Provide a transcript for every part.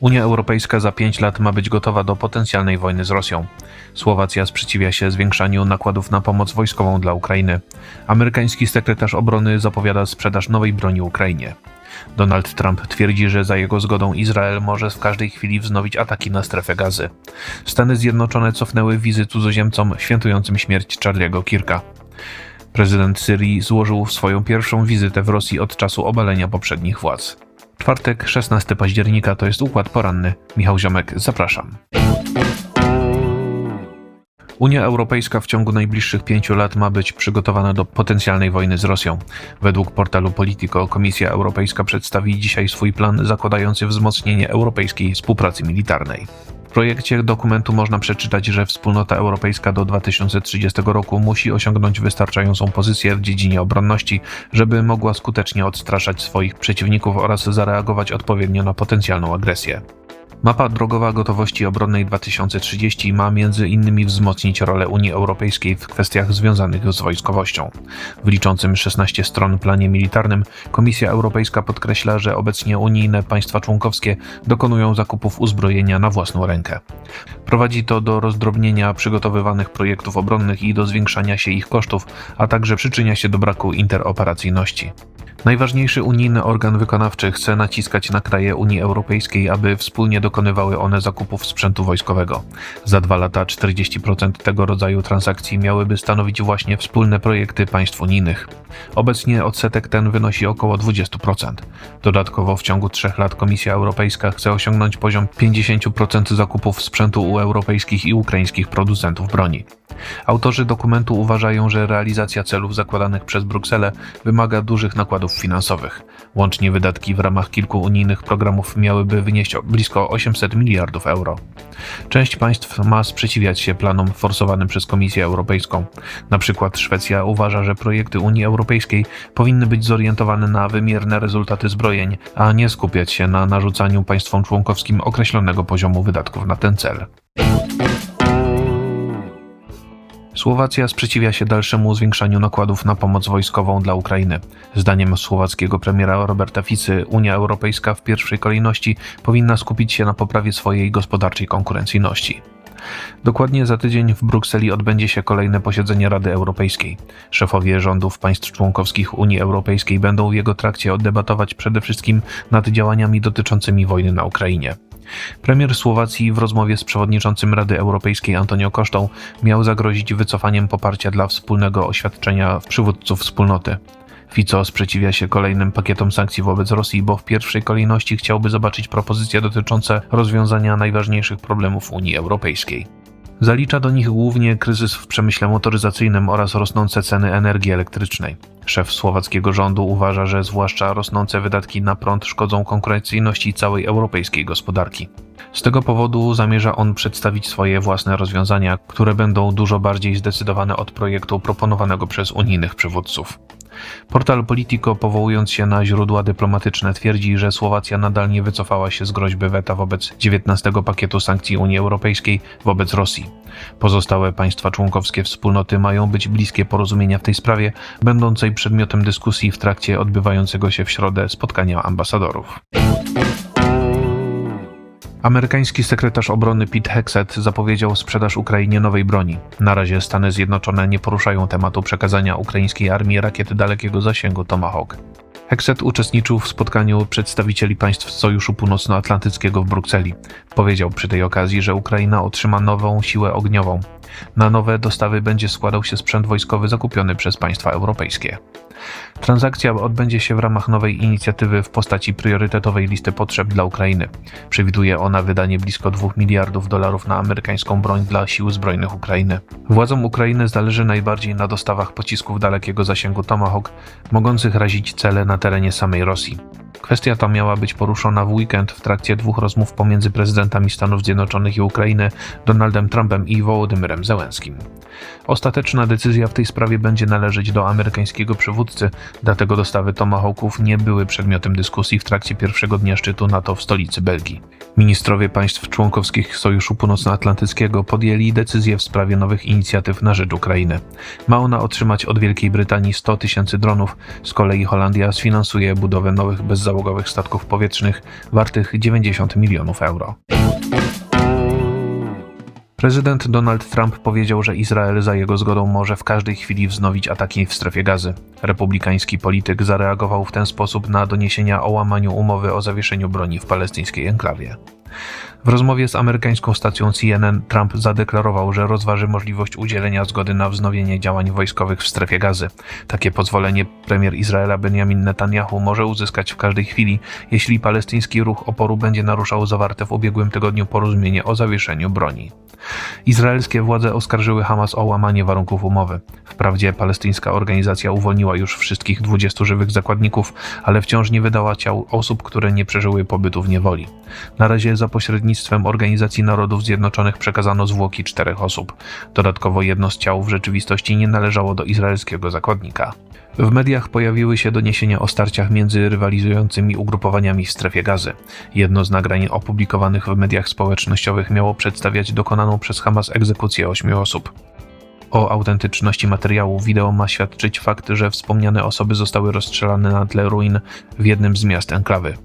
Unia Europejska za 5 lat ma być gotowa do potencjalnej wojny z Rosją. Słowacja sprzeciwia się zwiększaniu nakładów na pomoc wojskową dla Ukrainy. Amerykański sekretarz obrony zapowiada sprzedaż nowej broni Ukrainie. Donald Trump twierdzi, że za jego zgodą Izrael może w każdej chwili wznowić ataki na strefę Gazy. Stany Zjednoczone cofnęły wizy cudzoziemcom świętującym śmierć Charlie'ego Kirka. Prezydent Syrii złożył swoją pierwszą wizytę w Rosji od czasu obalenia poprzednich władz. Czwartek, 16 października to jest Układ Poranny. Michał Ziomek, zapraszam. Unia Europejska w ciągu najbliższych 5 lat ma być przygotowana do potencjalnej wojny z Rosją. Według portalu Politico Komisja Europejska przedstawi dzisiaj swój plan zakładający wzmocnienie europejskiej współpracy militarnej. W projekcie dokumentu można przeczytać, że Wspólnota Europejska do 2030 roku musi osiągnąć wystarczającą pozycję w dziedzinie obronności, żeby mogła skutecznie odstraszać swoich przeciwników oraz zareagować odpowiednio na potencjalną agresję. Mapa drogowa gotowości obronnej 2030 ma między innymi wzmocnić rolę Unii Europejskiej w kwestiach związanych z wojskowością. W liczącym 16 stron planie militarnym Komisja Europejska podkreśla, że obecnie unijne państwa członkowskie dokonują zakupów uzbrojenia na własną rękę. Prowadzi to do rozdrobnienia przygotowywanych projektów obronnych i do zwiększania się ich kosztów, a także przyczynia się do braku interoperacyjności. Najważniejszy unijny organ wykonawczy chce naciskać na kraje Unii Europejskiej, aby wspólnie dokonywały one zakupów sprzętu wojskowego. Za 2 lata 40% tego rodzaju transakcji miałyby stanowić właśnie wspólne projekty państw unijnych. Obecnie odsetek ten wynosi około 20%. Dodatkowo w ciągu 3 lat Komisja Europejska chce osiągnąć poziom 50% zakupów sprzętu u europejskich i ukraińskich producentów broni. Autorzy dokumentu uważają, że realizacja celów zakładanych przez Brukselę wymaga dużych nakładów finansowych. Łącznie wydatki w ramach kilku unijnych programów miałyby wynieść blisko 800 miliardów euro. Część państw ma sprzeciwiać się planom forsowanym przez Komisję Europejską. Na przykład Szwecja uważa, że projekty Unii Europejskiej powinny być zorientowane na wymierne rezultaty zbrojeń, a nie skupiać się na narzucaniu państwom członkowskim określonego poziomu wydatków na ten cel. Słowacja sprzeciwia się dalszemu zwiększaniu nakładów na pomoc wojskową dla Ukrainy. Zdaniem słowackiego premiera Roberta Ficy Unia Europejska w pierwszej kolejności powinna skupić się na poprawie swojej gospodarczej konkurencyjności. Dokładnie za tydzień w Brukseli odbędzie się kolejne posiedzenie Rady Europejskiej. Szefowie rządów państw członkowskich Unii Europejskiej będą w jego trakcie debatować przede wszystkim nad działaniami dotyczącymi wojny na Ukrainie. Premier Słowacji w rozmowie z przewodniczącym Rady Europejskiej Antonio Costą miał zagrozić wycofaniem poparcia dla wspólnego oświadczenia przywódców wspólnoty. Fico sprzeciwia się kolejnym pakietom sankcji wobec Rosji, bo w pierwszej kolejności chciałby zobaczyć propozycje dotyczące rozwiązania najważniejszych problemów Unii Europejskiej. Zalicza do nich głównie kryzys w przemyśle motoryzacyjnym oraz rosnące ceny energii elektrycznej. Szef słowackiego rządu uważa, że zwłaszcza rosnące wydatki na prąd szkodzą konkurencyjności całej europejskiej gospodarki. Z tego powodu zamierza on przedstawić swoje własne rozwiązania, które będą dużo bardziej zdecydowane od projektu proponowanego przez unijnych przywódców. Portal Politico, powołując się na źródła dyplomatyczne, twierdzi, że Słowacja nadal nie wycofała się z groźby weta wobec 19 pakietu sankcji Unii Europejskiej wobec Rosji. Pozostałe państwa członkowskie wspólnoty mają być bliskie porozumienia w tej sprawie, będącej przedmiotem dyskusji w trakcie odbywającego się w środę spotkania ambasadorów. Amerykański sekretarz obrony Pete Hegseth zapowiedział sprzedaż Ukrainie nowej broni. Na razie Stany Zjednoczone nie poruszają tematu przekazania ukraińskiej armii rakiet dalekiego zasięgu Tomahawk. Hegseth uczestniczył w spotkaniu przedstawicieli państw Sojuszu Północnoatlantyckiego w Brukseli. Powiedział przy tej okazji, że Ukraina otrzyma nową siłę ogniową. Na nowe dostawy będzie składał się sprzęt wojskowy zakupiony przez państwa europejskie. Transakcja odbędzie się w ramach nowej inicjatywy w postaci priorytetowej listy potrzeb dla Ukrainy. Przewiduje ona wydanie blisko $2 miliardów na amerykańską broń dla sił zbrojnych Ukrainy. Władzom Ukrainy zależy najbardziej na dostawach pocisków dalekiego zasięgu Tomahawk, mogących razić cele na terenie samej Rosji. Kwestia ta miała być poruszona w weekend w trakcie 2 rozmów pomiędzy prezydentami Stanów Zjednoczonych i Ukrainy, Donaldem Trumpem i Wołodymyrem Zełenskim. Ostateczna decyzja w tej sprawie będzie należeć do amerykańskiego przywódcy, dlatego dostawy Tomahawków nie były przedmiotem dyskusji w trakcie pierwszego dnia szczytu NATO w stolicy Belgii. Ministrowie państw członkowskich Sojuszu Północnoatlantyckiego podjęli decyzję w sprawie nowych inicjatyw na rzecz Ukrainy. Ma ona otrzymać od Wielkiej Brytanii 100 000 dronów, z kolei Holandia sfinansuje budowę nowych bezzałogowych załogowych statków powietrznych wartych 90 milionów euro. Prezydent Donald Trump powiedział, że Izrael za jego zgodą może w każdej chwili wznowić ataki w strefie Gazy. Republikański polityk zareagował w ten sposób na doniesienia o łamaniu umowy o zawieszeniu broni w palestyńskiej enklawie. W rozmowie z amerykańską stacją CNN Trump zadeklarował, że rozważy możliwość udzielenia zgody na wznowienie działań wojskowych w strefie Gazy. Takie pozwolenie premier Izraela Benjamin Netanyahu może uzyskać w każdej chwili, jeśli palestyński ruch oporu będzie naruszał zawarte w ubiegłym tygodniu porozumienie o zawieszeniu broni. Izraelskie władze oskarżyły Hamas o łamanie warunków umowy. Wprawdzie palestyńska organizacja uwolniła już wszystkich 20 żywych zakładników, ale wciąż nie wydała ciał osób, które nie przeżyły pobytu w niewoli. Na razie za pośrednictwem Organizacji Narodów Zjednoczonych przekazano zwłoki 4 osób. Dodatkowo jedno z ciał w rzeczywistości nie należało do izraelskiego zakładnika. W mediach pojawiły się doniesienia o starciach między rywalizującymi ugrupowaniami w strefie Gazy. Jedno z nagrań opublikowanych w mediach społecznościowych miało przedstawiać dokonaną przez Hamas egzekucję 8 osób. O autentyczności materiału wideo ma świadczyć fakt, że wspomniane osoby zostały rozstrzelane na tle ruin w jednym z miast enklawy.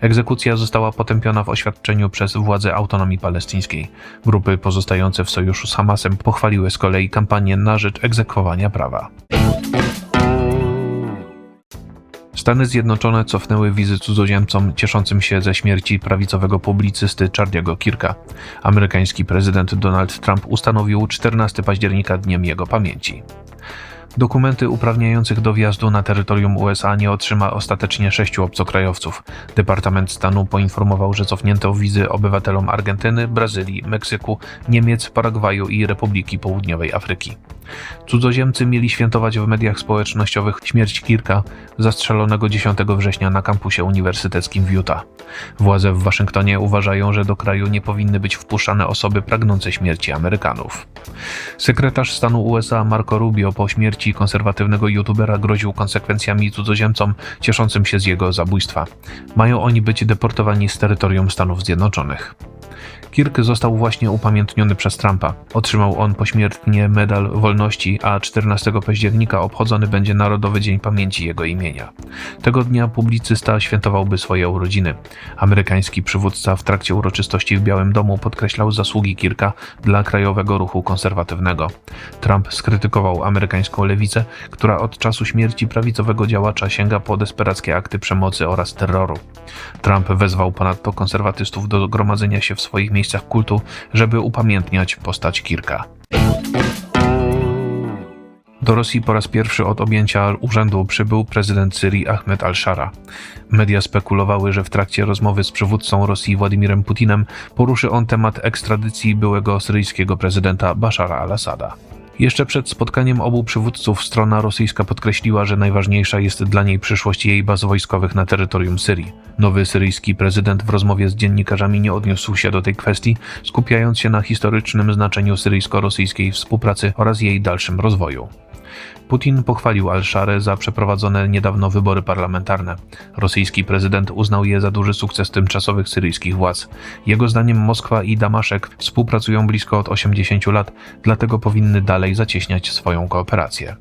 Egzekucja została potępiona w oświadczeniu przez władze autonomii palestyńskiej. Grupy pozostające w sojuszu z Hamasem pochwaliły z kolei kampanię na rzecz egzekwowania prawa. Stany Zjednoczone cofnęły wizy cudzoziemcom cieszącym się ze śmierci prawicowego publicysty Charlie'ego Kirka. Amerykański prezydent Donald Trump ustanowił 14 października dniem jego pamięci. Dokumenty uprawniających do wjazdu na terytorium USA nie otrzyma ostatecznie 6 obcokrajowców. Departament Stanu poinformował, że cofnięto wizy obywatelom Argentyny, Brazylii, Meksyku, Niemiec, Paragwaju i Republiki Południowej Afryki. Cudzoziemcy mieli świętować w mediach społecznościowych śmierć Kirka, zastrzelonego 10 września na kampusie uniwersyteckim w Utah. Władze w Waszyngtonie uważają, że do kraju nie powinny być wpuszczane osoby pragnące śmierci Amerykanów. Sekretarz stanu USA Marco Rubio po śmierci konserwatywnego youtubera groził konsekwencjami cudzoziemcom cieszącym się z jego zabójstwa. Mają oni być deportowani z terytorium Stanów Zjednoczonych. Kirk został właśnie upamiętniony przez Trumpa. Otrzymał on pośmiertnie Medal Wolności, a 14 października obchodzony będzie Narodowy Dzień Pamięci jego imienia. Tego dnia publicysta świętowałby swoje urodziny. Amerykański przywódca w trakcie uroczystości w Białym Domu podkreślał zasługi Kirka dla krajowego ruchu konserwatywnego. Trump skrytykował amerykańską lewicę, która od czasu śmierci prawicowego działacza sięga po desperackie akty przemocy oraz terroru. Trump wezwał ponadto konserwatystów do gromadzenia się w swoich miejscach kultu, żeby upamiętniać postać Kirka. Do Rosji po raz pierwszy od objęcia urzędu przybył prezydent Syrii Ahmed al-Shara. Media spekulowały, że w trakcie rozmowy z przywódcą Rosji Władimirem Putinem poruszy on temat ekstradycji byłego syryjskiego prezydenta Bashara al-Assada. Jeszcze przed spotkaniem obu przywódców strona rosyjska podkreśliła, że najważniejsza jest dla niej przyszłość jej baz wojskowych na terytorium Syrii. Nowy syryjski prezydent w rozmowie z dziennikarzami nie odniósł się do tej kwestii, skupiając się na historycznym znaczeniu syryjsko-rosyjskiej współpracy oraz jej dalszym rozwoju. Putin pochwalił al-Szarę za przeprowadzone niedawno wybory parlamentarne. Rosyjski prezydent uznał je za duży sukces tymczasowych syryjskich władz. Jego zdaniem Moskwa i Damaszek współpracują blisko od 80 lat, dlatego powinny dalej zacieśniać swoją kooperację.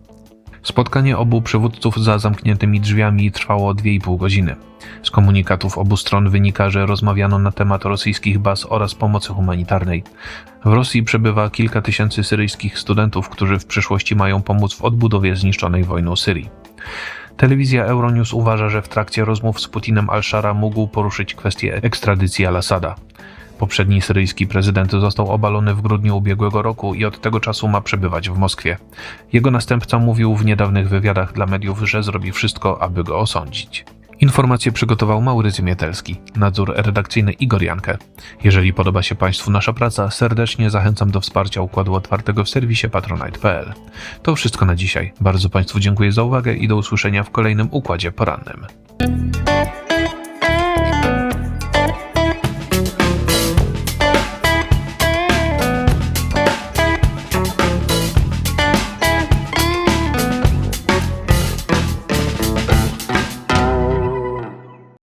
Spotkanie obu przywódców za zamkniętymi drzwiami trwało 2,5 godziny. Z komunikatów obu stron wynika, że rozmawiano na temat rosyjskich baz oraz pomocy humanitarnej. W Rosji przebywa kilka tysięcy syryjskich studentów, którzy w przyszłości mają pomóc w odbudowie zniszczonej wojną Syrii. Telewizja Euronews uważa, że w trakcie rozmów z Putinem al-Szara mógł poruszyć kwestię ekstradycji al-Assada. Poprzedni syryjski prezydent został obalony w grudniu ubiegłego roku i od tego czasu ma przebywać w Moskwie. Jego następca mówił w niedawnych wywiadach dla mediów, że zrobi wszystko, aby go osądzić. Informacje przygotował Maurycy Mietelski, nadzór redakcyjny Igor Jankę. Jeżeli podoba się Państwu nasza praca, serdecznie zachęcam do wsparcia układu otwartego w serwisie patronite.pl. To wszystko na dzisiaj. Bardzo Państwu dziękuję za uwagę i do usłyszenia w kolejnym układzie porannym.